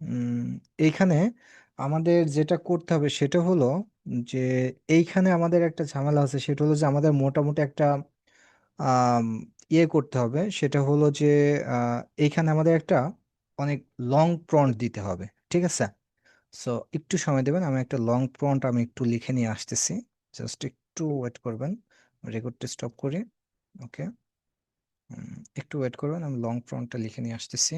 উম, এইখানে আমাদের যেটা করতে হবে সেটা হলো যে এইখানে আমাদের একটা ঝামেলা আছে, সেটা হলো যে আমাদের মোটামুটি একটা আম, ইয়ে করতে হবে, সেটা হলো যে এইখানে আমাদের একটা অনেক লং প্রম্পট দিতে হবে। ঠিক আছে, সো একটু সময় দেবেন, আমি একটা লং প্রম্পট আমি একটু লিখে নিয়ে আসতেছি। জাস্ট একটু ওয়েট করবেন, রেকর্ডটা স্টপ করি। ওকে, একটু ওয়েট করবেন, আমি লং প্রম্পটটা লিখে নিয়ে আসতেছি।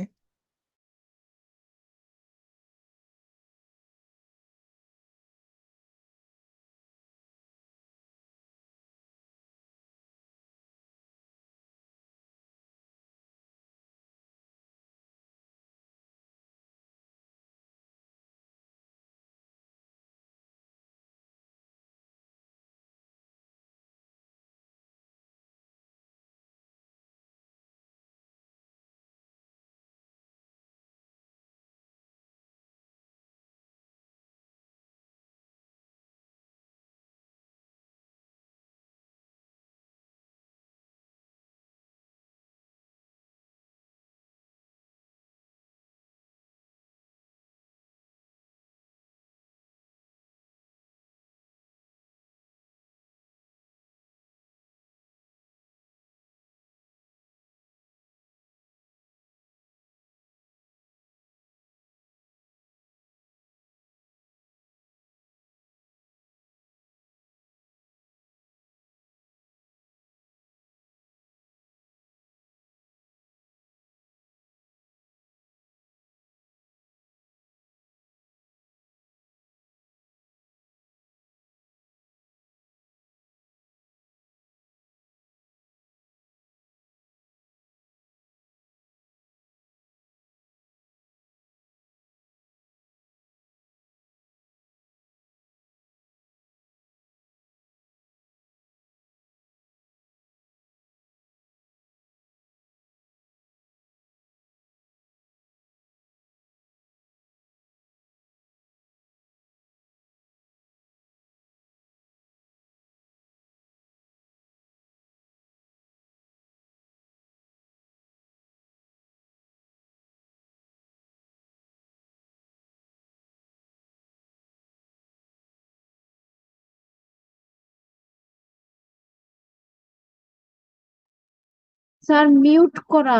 স্যার মিউট করা।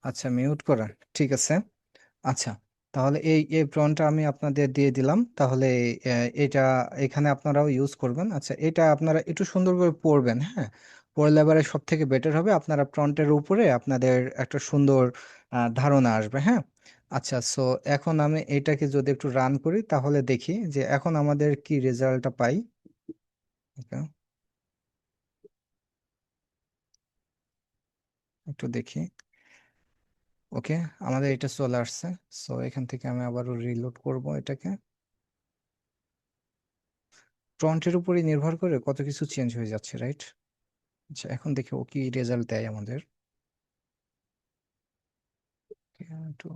আচ্ছা, মিউট করা, ঠিক আছে। আচ্ছা, তাহলে এই এই প্রনটা আমি আপনাদের দিয়ে দিলাম। তাহলে এটা এখানে আপনারাও ইউজ করবেন। আচ্ছা, এটা আপনারা একটু সুন্দর করে পড়বেন, হ্যাঁ। পড়লে এবারে সব থেকে বেটার হবে, আপনারা প্রন্টের উপরে আপনাদের একটা সুন্দর ধারণা আসবে, হ্যাঁ। আচ্ছা, সো এখন আমি এটাকে যদি একটু রান করি তাহলে দেখি যে এখন আমাদের কি রেজাল্টটা পাই। Okay, একটু দেখি। ওকে, আমাদের এটা চলে আসছে। সো এখান থেকে আমি আবারও রিলোড করব এটাকে। প্রন্টের উপরই নির্ভর করে কত কিছু চেঞ্জ হয়ে যাচ্ছে, রাইট? আচ্ছা, এখন দেখি ও কি রেজাল্ট দেয় আমাদের। Okay, একটু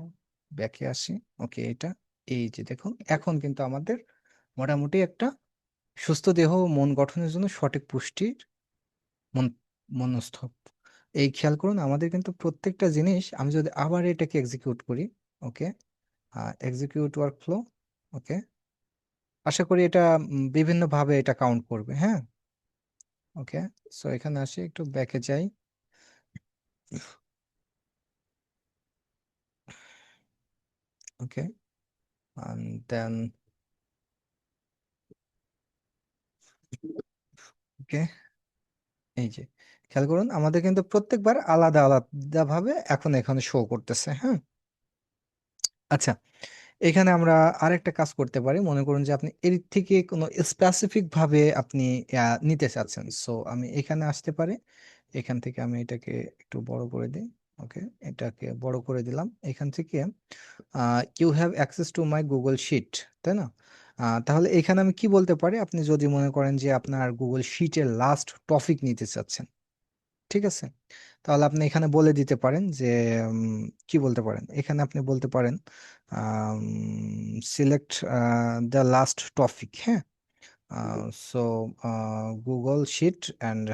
ব্যাকে আসি। ওকে, এটা এই যে দেখুন, এখন কিন্তু আমাদের মোটামুটি একটা সুস্থ দেহ ও মন গঠনের জন্য সঠিক পুষ্টির মন মনস্থ এই খেয়াল করুন, আমাদের কিন্তু প্রত্যেকটা জিনিস আমি যদি আবার এটাকে এক্সিকিউট করি। ওকে, এক্সিকিউট ওয়ার্ক ফ্লো। ওকে, আশা করি এটা বিভিন্ন ভাবে এটা কাউন্ট করবে, হ্যাঁ। ওকে, সো এখানে আসি, একটু ব্যাকে যাই। ওকে, দেন ওকে, এই যে খেয়াল করুন, আমাদের কিন্তু প্রত্যেকবার আলাদা আলাদা ভাবে এখন এখানে শো করতেছে, হ্যাঁ। আচ্ছা, এখানে আমরা আরেকটা কাজ করতে পারি। মনে করুন যে আপনি এর থেকে কোনো স্পেসিফিক ভাবে আপনি নিতে চাচ্ছেন, সো আমি এখানে আসতে পারি। এখান থেকে আমি এটাকে একটু বড় করে দিই। ওকে, এটাকে বড় করে দিলাম। এখান থেকে you have access to my Google sheet, তাই না? তাহলে এখানে আমি কি বলতে পারি, আপনি যদি মনে করেন যে আপনার গুগল শিটের লাস্ট টপিক নিতে চাচ্ছেন, ঠিক আছে, তাহলে আপনি এখানে বলে দিতে পারেন যে কি বলতে পারেন, এখানে আপনি বলতে পারেন সিলেক্ট দ্য লাস্ট টপিক, হ্যাঁ। So Google sheet and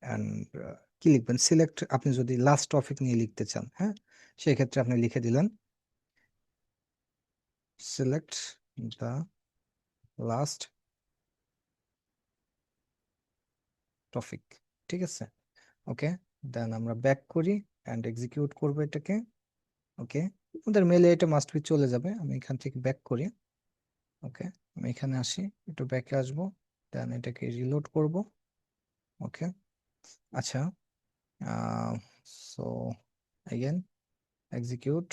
and কি লিখবেন, সিলেক্ট, আপনি যদি লাস্ট টপিক নিয়ে লিখতে চান, হ্যাঁ, সেক্ষেত্রে আপনি লিখে দিলেন সিলেক্ট দ্য লাস্ট টপিক, ঠিক আছে। ওকে, দেন আমরা ব্যাক করি অ্যান্ড এক্সিকিউট করবো এটাকে। ওকে, আমাদের মেলে এটা মাস্ট বি চলে যাবে। আমি এখান থেকে ব্যাক করি। ওকে, আমি এখানে আসি, একটু ব্যাকে আসবো, দেন এটাকে রিলোড করব। ওকে, আচ্ছা, সো এগেন এক্সিকিউট।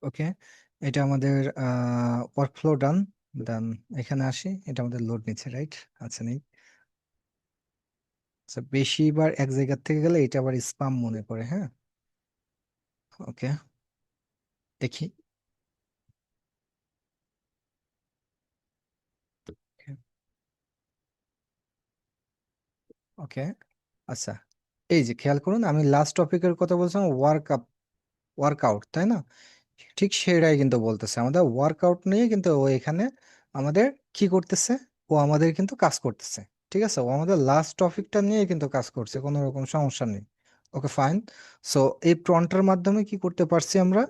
ওকে, এটা আমাদের ওয়ার্কফ্লো ডান। দেন এখানে আসি, এটা আমাদের লোড নিচ্ছে, রাইট? আচ্ছা, নেই। আচ্ছা, বেশিবার এক জায়গা থেকে গেলে এটা আবার স্পাম মনে করে, হ্যাঁ। ওকে, দেখি। ওকে, আচ্ছা, এই যে খেয়াল করুন, আমি লাস্ট টপিকের কথা বলছিলাম ওয়ার্কআউট, তাই না? ঠিক সেটাই কিন্তু বলতেছে, আমাদের ওয়ার্কআউট নিয়ে কিন্তু ও এখানে আমাদের কি করতেছে, ও আমাদের কিন্তু কাজ করতেছে। ঠিক আছে, ও আমাদের লাস্ট টপিকটা নিয়ে কিন্তু কাজ করছে, কোনো রকম সমস্যা নেই। ওকে, ফাইন। সো এই প্রন্টার মাধ্যমে কি করতে পারছি আমরা,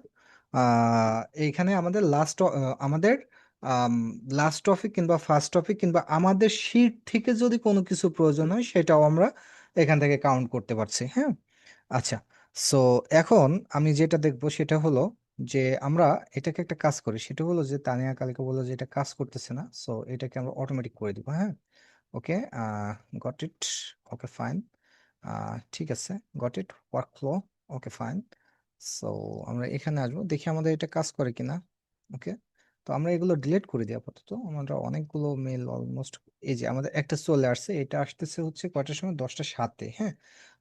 এইখানে আমাদের আমাদের লাস্ট টপিক কিংবা ফার্স্ট টপিক কিংবা আমাদের শিট থেকে যদি কোনো কিছু প্রয়োজন হয় সেটাও আমরা এখান থেকে কাউন্ট করতে পারছি, হ্যাঁ। আচ্ছা, সো এখন আমি যেটা দেখবো সেটা হলো যে আমরা এটাকে একটা কাজ করি, সেটা হলো যে তানিয়া কালকে বললো যে এটা কাজ করতেছে না, সো এটাকে আমরা অটোমেটিক করে দিব, হ্যাঁ। ওকে, গট ইট। Okay, fine. ঠিক আছে, got it, work flow. Okay, fine. So আমরা এখানে আসবো, দেখি আমাদের এটা কাজ করে কিনা। ওকে, তো আমরা এগুলো ডিলিট করে দিই আপাতত। আমরা অনেকগুলো মেল অলমোস্ট, এই যে আমাদের একটা চলে আসছে, এটা আসতেছে হচ্ছে কয়টার সময়, 10টা 7-এ, হ্যাঁ।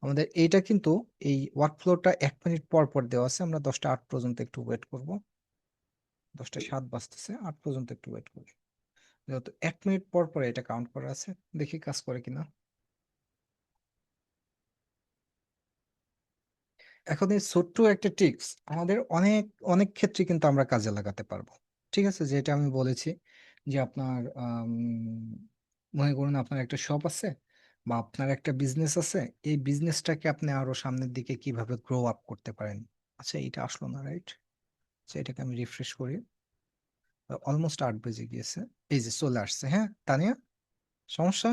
আমাদের এইটা কিন্তু এই ওয়ার্কফ্লোটা 1 মিনিট পর পর দেওয়া আছে, আমরা 10টা 8 পর্যন্ত একটু ওয়েট করব। 10টা 7 বাজতেছে, 8 পর্যন্ত একটু ওয়েট করি, যেহেতু 1 মিনিট পর পর এটা কাউন্ট করা আছে। দেখি কাজ করে কিনা। এখন এই ছোট্ট একটা টিপস আমাদের অনেক অনেক ক্ষেত্রে কিন্তু আমরা কাজে লাগাতে পারবো। ঠিক আছে, যেটা আমি বলেছি যে আপনার মনে করুন আপনার একটা শপ আছে বা আপনার একটা বিজনেস আছে, এই বিজনেসটাকে আপনি আরো সামনের দিকে কিভাবে গ্রো আপ করতে পারেন, আচ্ছা এটা আসলো না, রাইট? আচ্ছা এটাকে আমি রিফ্রেশ করি। অলমোস্ট 8 বেজে গিয়েছে। এই যে চলে আসছে, হ্যাঁ তানিয়া, সমস্যা?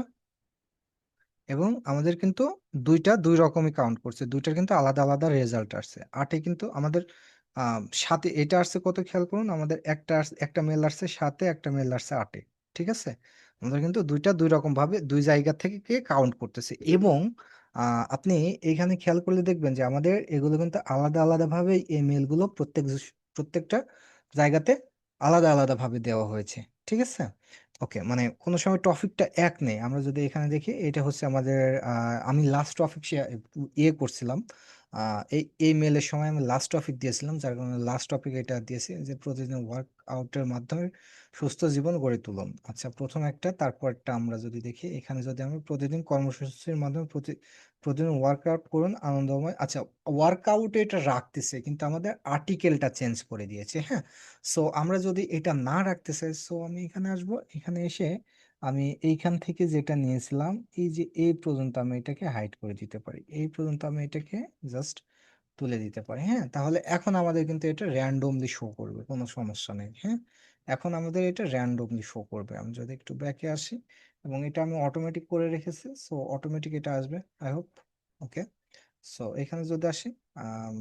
এবং আমাদের কিন্তু দুইটা দুই রকমই কাউন্ট করছে, দুইটার কিন্তু আলাদা আলাদা রেজাল্ট আসছে। আটে কিন্তু আমাদের সাথে এটা আসছে কত খেয়াল করুন, আমাদের একটা মেল আসছে সাথে, একটা মেল আসছে আটে। ঠিক আছে, আমাদের কিন্তু দুইটা দুই রকম ভাবে দুই জায়গা থেকে কাউন্ট করতেছে। এবং আপনি এখানে খেয়াল করলে দেখবেন যে আমাদের এগুলো কিন্তু আলাদা আলাদা ভাবে এই মেলগুলো প্রত্যেকটা জায়গাতে আলাদা আলাদা ভাবে দেওয়া হয়েছে। ঠিক আছে, ওকে, মানে কোনো সময় টপিকটা এক নেই। আমরা যদি এখানে দেখি, এটা হচ্ছে আমাদের আমি লাস্ট টপিক ইয়ে করছিলাম, এই এই মেলের সময় আমি লাস্ট টপিক দিয়েছিলাম, যার কারণে লাস্ট টপিক এটা দিয়েছি যে প্রতিদিন ওয়ার্ক আউটের মাধ্যমে সুস্থ জীবন গড়ে তুলুন। আচ্ছা প্রথম একটা, তারপরটা আমরা যদি দেখি, এখানে যদি আমি প্রতিদিন কর্মসূচির মাধ্যমে প্রতিদিন ওয়ার্কআউট করুন আনন্দময়। আচ্ছা ওয়ার্কআউট এটা রাখতেছে, কিন্তু আমাদের আর্টিকেলটা চেঞ্জ করে দিয়েছে, হ্যাঁ। সো আমরা যদি এটা না রাখতে চাই, সো আমি এখানে আসবো, এখানে এসে আমি এইখান থেকে যেটা নিয়েছিলাম, এই যে এই পর্যন্ত আমি এটাকে হাইড করে দিতে পারি, এই পর্যন্ত আমি এটাকে জাস্ট তুলে দিতে পারি, হ্যাঁ। তাহলে এখন আমাদের কিন্তু এটা র্যান্ডমলি শো করবে, কোনো সমস্যা নেই, হ্যাঁ। এখন আমাদের এটা র্যান্ডমলি শো করবে। আমি যদি একটু ব্যাকে আসি, এবং এটা আমি অটোমেটিক করে রেখেছি, সো অটোমেটিক এটা আসবে, আই হোপ। ওকে, সো এখানে যদি আসি, আম,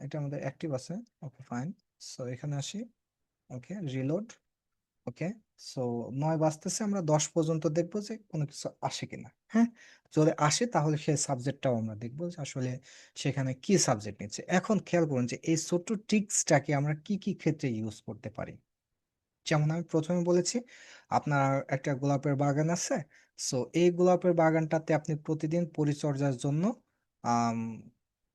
এটা আমাদের অ্যাক্টিভ আছে, ওকে ফাইন। সো এখানে আসি, ওকে রিলোড, ওকে। সো 9 বাজতেছে, আমরা 10 পর্যন্ত দেখবো যে কোনো কিছু আসে কিনা, হ্যাঁ। যদি আসে তাহলে সেই সাবজেক্টটাও আমরা দেখবো যে আসলে সেখানে কি সাবজেক্ট নিচ্ছে। এখন খেয়াল করুন যে এই ছোট্ট ট্রিক্সটাকে আমরা কি কি ক্ষেত্রে ইউজ করতে পারি। যেমন আমি প্রথমে বলেছি, আপনার একটা গোলাপের বাগান আছে, সো এই গোলাপের বাগানটাতে আপনি প্রতিদিন পরিচর্যার জন্য আম,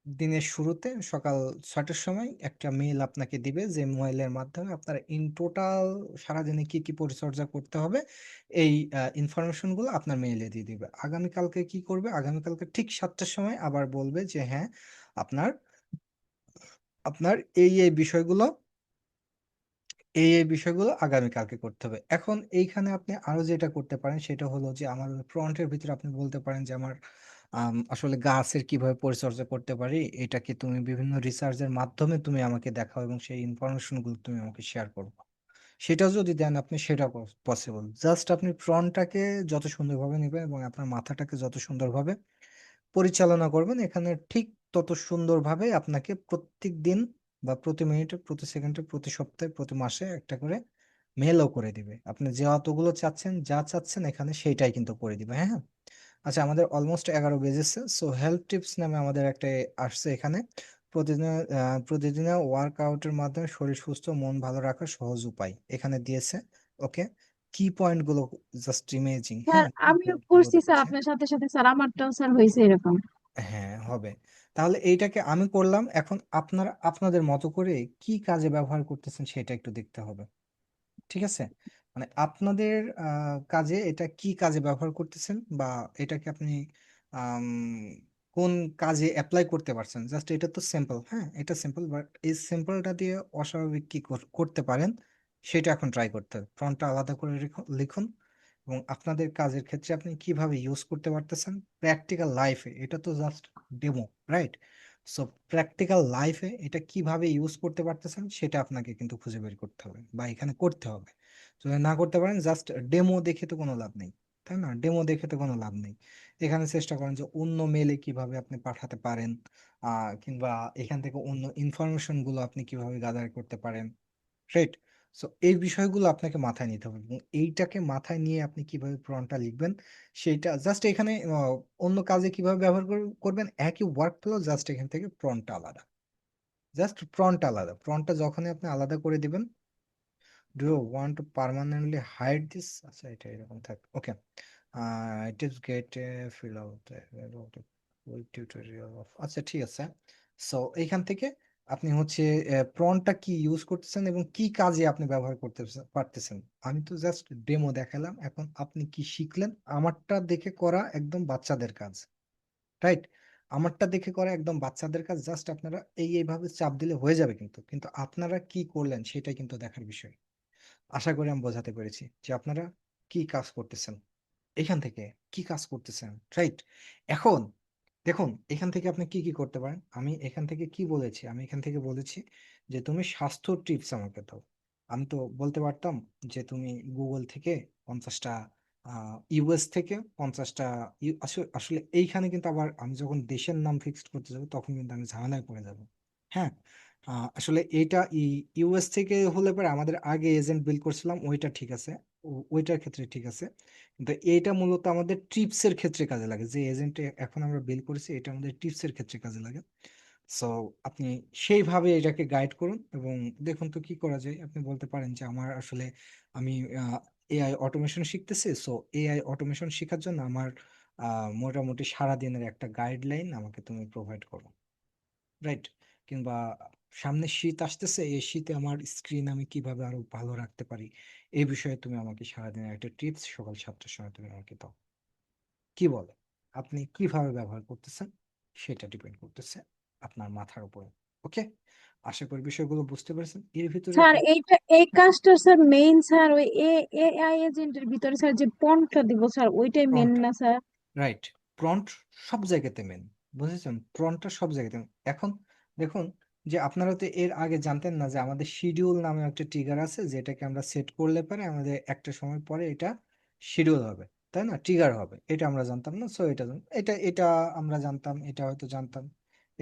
দিনের শুরুতে সকাল 6টার সময় একটা মেইল আপনাকে দিবে, যে মেইলের মাধ্যমে আপনার ইন টোটাল সারাদিনে কি কি পরিচর্যা করতে হবে এই ইনফরমেশন গুলো আপনার মেইলে দিয়ে দিবে। আগামীকালকে কি করবে, আগামীকালকে ঠিক 7টার সময় আবার বলবে যে হ্যাঁ আপনার আপনার এই বিষয়গুলো এই বিষয়গুলো আগামীকালকে করতে হবে। এখন এইখানে আপনি আরো যেটা করতে পারেন সেটা হলো যে আমার প্রম্পটের ভিতরে আপনি বলতে পারেন যে আমার আসলে গাছের কিভাবে পরিচর্যা করতে পারি, এটাকে তুমি বিভিন্ন রিসার্চের মাধ্যমে তুমি আমাকে দেখাও এবং সেই ইনফরমেশন গুলো তুমি আমাকে শেয়ার করো। সেটা যদি দেন আপনি, সেটা পসিবল। জাস্ট আপনি প্রম্পটটাকে যত সুন্দরভাবে নেবেন এবং আপনার মাথাটাকে যত সুন্দরভাবে পরিচালনা করবেন, এখানে ঠিক তত সুন্দরভাবে আপনাকে প্রত্যেক দিন বা প্রতি মিনিটে, প্রতি সেকেন্ডে, প্রতি সপ্তাহে, প্রতি মাসে একটা করে মেলও করে দিবে। আপনি যে অতগুলো চাচ্ছেন, যা চাচ্ছেন এখানে সেইটাই কিন্তু করে দিবে, হ্যাঁ হ্যাঁ। আচ্ছা আমাদের অলমোস্ট 11 বেজেছে। সো হেল্প টিপস নামে আমাদের একটা আসছে এখানে, প্রতিদিনের ওয়ার্কআউটের মাধ্যমে শরীর সুস্থ, মন ভালো রাখার সহজ উপায় এখানে দিয়েছে। ওকে, কি পয়েন্ট গুলো জাস্ট ইমেজিং, স্যার হ্যাঁ কি আমিও পয়েন্ট গুলো করছি স্যার দিচ্ছে। আপনার সাথে সাথে, স্যার আমারটাও স্যার হয়েছে এরকম। হ্যাঁ হবে। তাহলে এইটাকে আমি করলাম, এখন আপনারা আপনাদের মতো করে কি কাজে ব্যবহার করতেছেন সেটা একটু দেখতে হবে। ঠিক আছে, মানে আপনাদের কাজে এটা কি কাজে ব্যবহার করতেছেন, বা এটাকে আপনি আম, কোন কাজে অ্যাপ্লাই করতে পারছেন। জাস্ট এটা তো সিম্পল, হ্যাঁ এটা সিম্পল, বাট এই সিম্পলটা দিয়ে অস্বাভাবিক কি করতে পারেন সেটা এখন ট্রাই করতে হবে। ফ্রন্টটা আলাদা করে লিখুন, এবং আপনাদের কাজের ক্ষেত্রে আপনি কিভাবে ইউজ করতে পারতেছেন প্র্যাকটিক্যাল লাইফে। এটা তো just demo, right? So practical লাইফে এটা কিভাবে ইউজ করতে পারতেছেন সেটা আপনাকে কিন্তু খুঁজে বের করতে হবে বা এখানে করতে হবে। যদি না করতে পারেন, জাস্ট ডেমো দেখে তো কোনো লাভ নেই, তাই না? ডেমো দেখে তো কোনো লাভ নেই। এখানে চেষ্টা করেন যে অন্য মেলে কিভাবে আপনি পাঠাতে পারেন, কিংবা এখান থেকে অন্য ইনফরমেশন গুলো আপনি কিভাবে গাদার করতে পারেন, রাইট? সো এই বিষয়গুলো আপনাকে মাথায় নিতে হবে, এবং এইটাকে মাথায় নিয়ে আপনি কিভাবে প্রম্পটটা লিখবেন সেইটা জাস্ট এখানে অন্য কাজে কিভাবে ব্যবহার করবেন একই ওয়ার্ক ফ্লো, জাস্ট এখান থেকে প্রম্পটটা আলাদা। জাস্ট প্রম্পটটা আলাদা, প্রম্পটটা যখনই আপনি আলাদা করে দিবেন, do you want to permanently hide this, আচ্ছা এটা এরকম থাকে, okay. It is get fill out tutorial off, আচ্ছা ঠিক আছে। সো এইখান থেকে আপনি হচ্ছে প্রনটা কি ইউজ করতেছেন এবং কি কাজে আপনি ব্যবহার করতে পারতেছেন। আমি তো জাস্ট ডেমো দেখালাম, এখন আপনি কি শিখলেন আমারটা দেখে করা একদম বাচ্চাদের কাজ, রাইট? আমারটা দেখে করা একদম বাচ্চাদের কাজ। জাস্ট আপনারা এইভাবে চাপ দিলে হয়ে যাবে, কিন্তু কিন্তু আপনারা কি করলেন সেটাই কিন্তু দেখার বিষয়। আশা করি আমি বোঝাতে পেরেছি যে আপনারা কি কাজ করতেছেন, এখান থেকে কি কাজ করতেছেন, রাইট? এখন দেখুন এখান থেকে আপনি কি কি করতে পারেন। আমি এখান থেকে কি বলেছি, আমি এখান থেকে বলেছি যে তুমি স্বাস্থ্য টিপস আমাকে দাও। আমি তো বলতে পারতাম যে তুমি গুগল থেকে 50টা, ইউএস থেকে 50টা, আসলে আসলে এইখানে কিন্তু আবার আমি যখন দেশের নাম ফিক্সড করতে যাবো তখন কিন্তু আমি ঝামেলায় পড়ে যাব। হ্যাঁ, আসলে এইটা ইউএস থেকে হলে পরে আমাদের আগে এজেন্ট বিল করছিলাম ওইটা ঠিক আছে, ওইটার ক্ষেত্রে ঠিক আছে। কিন্তু এইটা মূলত আমাদের ট্রিপস এর ক্ষেত্রে কাজে লাগে, যে এজেন্টে এখন আমরা বিল করেছি এটা আমাদের টিপস এর ক্ষেত্রে কাজে লাগে। সো আপনি সেইভাবে এটাকে গাইড করুন এবং দেখুন তো কি করা যায়। আপনি বলতে পারেন যে আমার আসলে আমি এআই অটোমেশন শিখতেছি, সো এআই অটোমেশন শেখার জন্য আমার মোটামুটি সারাদিনের একটা গাইডলাইন আমাকে তুমি প্রোভাইড করো, রাইট? কিংবা সামনে শীত আসতেছে, এই শীতে আমার স্ক্রিন আমি কিভাবে আরো ভালো রাখতে পারি এই বিষয়ে তুমি আমাকে সারাদিনের একটা টিপস সকাল 7টার সময় তুমি আমাকে দাও। কি বলে, আপনি কিভাবে ব্যবহার করতেছেন সেটা ডিপেন্ড করতেছে আপনার মাথার উপরে। ওকে, আশা করি বিষয়গুলো বুঝতে পেরেছেন। এর ভিতরে স্যার এইটা এই কাজটা স্যার মেইন স্যার ওই এআই এজেন্টের ভিতরে স্যার যে পন্টটা দিব স্যার ওইটাই মেন প্রম্পট, না স্যার? রাইট, প্রম্পট সব জায়গাতে মেন, বুঝেছেন? প্রম্পটটা সব জায়গাতে main। এখন দেখুন যে আপনারা তো এর আগে জানতেন না যে আমাদের শিডিউল নামে একটা ট্রিগার আছে, যেটাকে আমরা সেট করলে পরে আমাদের একটা সময় পরে এটা শিডিউল হবে, তাই না? ট্রিগার হবে, এটা আমরা জানতাম না। সো এটা আমরা জানতাম, এটা হয়তো জানতাম,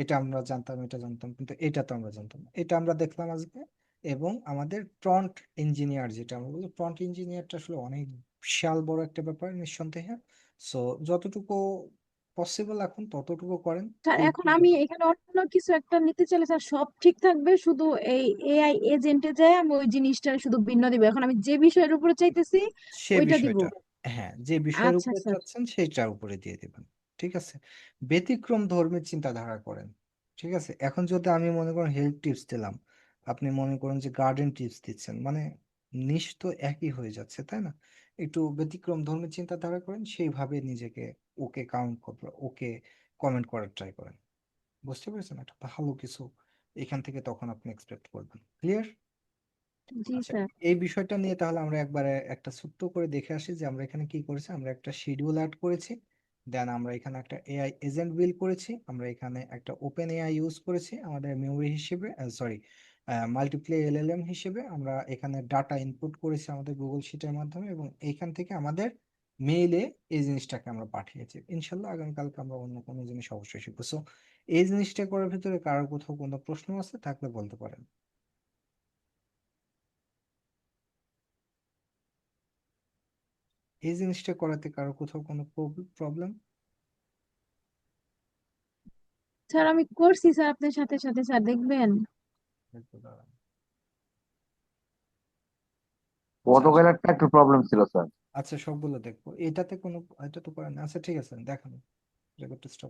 এটা আমরা জানতাম, এটা জানতাম, কিন্তু এটা তো আমরা জানতাম না। এটা আমরা দেখলাম আজকে। এবং আমাদের প্রম্পট ইঞ্জিনিয়ার, যেটা আমরা বলি প্রম্পট ইঞ্জিনিয়ারটা আসলে অনেক বিশাল বড় একটা ব্যাপার নিঃসন্দেহে। সো যতটুকু পসিবল এখন ততটুকু করেন। স্যার এই এখন আমি এখানে অন্য কিছু একটা নিতে চাইলে স্যার সব ঠিক থাকবে, শুধু এই এআই এজেন্টে যায় আমি ওই জিনিসটা শুধু ভিন্ন দিব, এখন আমি যে বিষয়ের উপরে চাইতেছি সে ওইটা দিব। বিষয়টা, হ্যাঁ, যে বিষয়ের আচ্ছা উপরে স্যার। চাচ্ছেন সেইটার উপরে দিয়ে দিবেন। ঠিক আছে, ব্যতিক্রম ধর্মী চিন্তাধারা করেন। ঠিক আছে, এখন যদি আমি মনে করেন হেলথ টিপস দিলাম, আপনি মনে করেন যে গার্ডেন টিপস দিচ্ছেন, মানে নিশ তো একই হয়ে যাচ্ছে, তাই না? একটু ব্যতিক্রম ধর্মী চিন্তাধারা করেন, সেইভাবে নিজেকে ওকে কাউন্ট করবে, ওকে কমেন্ট করার ট্রাই করেন। বুঝতে পেরেছেন? একটা ভালো কিছু এখান থেকে তখন আপনি এক্সপেক্ট করবেন। ক্লিয়ার? জি আচ্ছা, স্যার। এই বিষয়টা নিয়ে তাহলে আমরা একবারে একটা ছোট্ট করে দেখে আসি যে আমরা এখানে কি করেছি। আমরা একটা শিডিউল অ্যাড করেছি, দেন আমরা এখানে একটা এআই এজেন্ট বিল করেছি, আমরা এখানে একটা ওপেন এআই ইউজ করেছি আমাদের মেমরি হিসেবে, সরি, মাল্টিপ্লাই এলএলএম হিসেবে। আমরা এখানে ডাটা ইনপুট করেছি আমাদের গুগল শিটের মাধ্যমে, এবং এইখান থেকে আমাদের মেইলে এই জিনিসটাকে আমরা পাঠিয়েছি। ইনশাল্লাহ আগামীকালকে আমরা অন্য কোনো জিনিস অবশ্যই শিখবো। সো এই জিনিসটা করার ভিতরে কারোর কোথাও কোনো প্রশ্ন আছে থাকলে বলতে পারেন। এই জিনিসটা করাতে কারো কোথাও কোনো প্রবলেম? স্যার আমি করছি স্যার আপনার সাথে সাথে, স্যার দেখবেন। আচ্ছা গতকালেরটা একটু প্রবলেম ছিল স্যার। আচ্ছা, সবগুলো দেখবো, এটাতে কোনো, এটা তো করেন। আচ্ছা ঠিক আছে, দেখানো, রেকর্ডটা স্টপ।